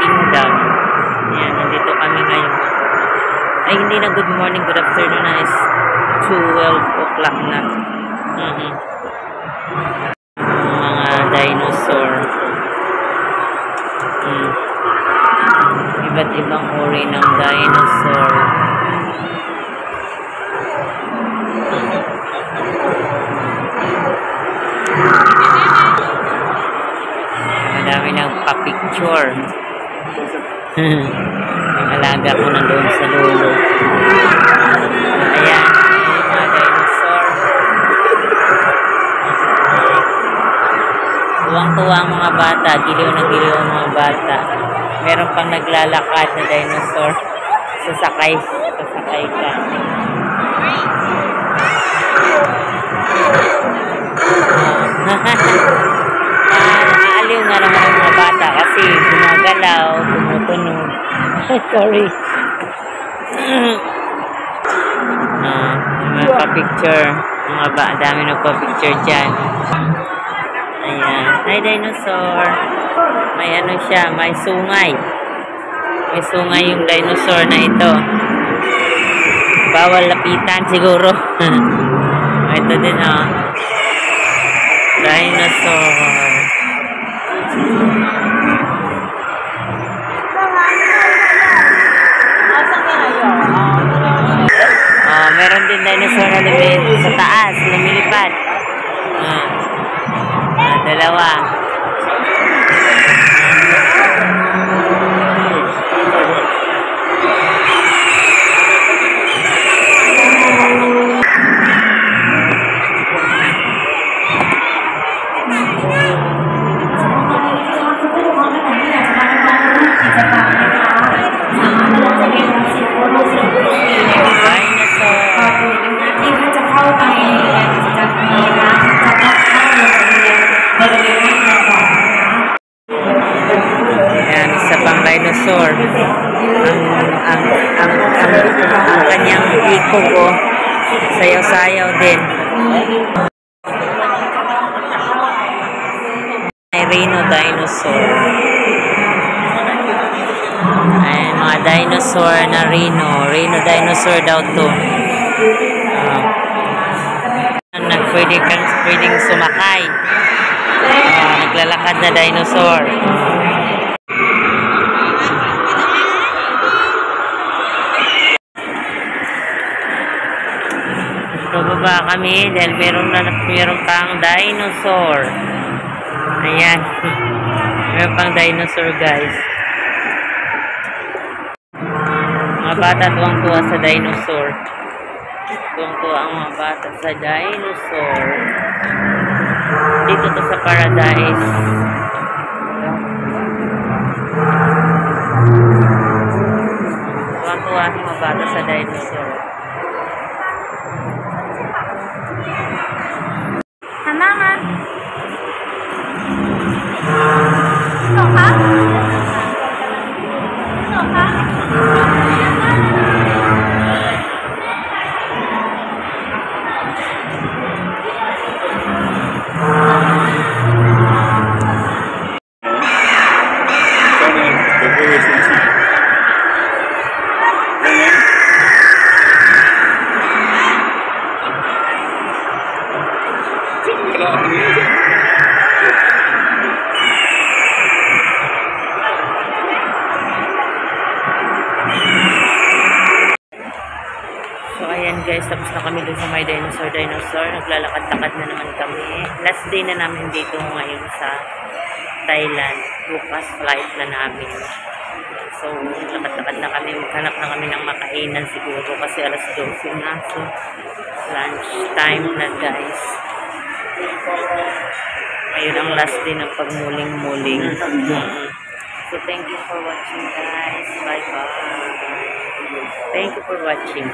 Kingdom. Ayan, nandito kami ngayon. Ay, hindi na good morning, good afternoon na, is 12 o'clock na. Mga dinosaur. Iba't ibang uri ng dinosaur. Madami nagpa-picture. Ang alaga ko nandoon sa dulo. Ayan, mga dinosaur. Tuwang-tuwa ang mga bata. Giliw na giliw ang mga bata. Meron pang naglalakad na dinosaur. Sasakay ka. Nakakaaliw nga naman ang mga bata kasi gumagalaw, tumutunog. Sorry. Mga pa-picture. Dami nagpa-picture dyan. Ayan. Hi, dinosaur. May ano siya, may sungay. May sungay yung dinosaur na ito. Bawal lapitan siguro. Ito din, dinosaur. Meron din dinosaur na sa taas, lumilipad. Dalawa. Ayan, isa pang dinosaur. Ang kanyang ikog, sayaw-sayaw din. May rhino dinosaur. Ayan, mga dinosaur na rhino. Rhino dinosaur daw to. Pwedeng sumakay. Naglalakad na dinosaur. Bababa kami dahil meron pang dinosaur. Ayan. Meron pang dinosaur, guys. Mga bata tuwang-tuwa sa dinosaur. Tuwang-tuwa ang mga bata sa dinosaur. Dito to sa Paradise. Tuwang-tuwa ang mga bata sa dinosaur. Hamangan. Ito ka? Ito ka? So ayan guys, tapos na kami dun sa may dinosaur. Naglalakad-lakad na naman kami. Last day na namin dito ngayon sa Thailand. Bukas flight na namin. So lakad-lakad na kami. Maghanap na kami ng makainan siguro kasi alas 12 na. So lunch time na guys. Ngayon ang last day ng pagmuling-muling. So thank you for watching guys. Bye bye. Thank you for watching.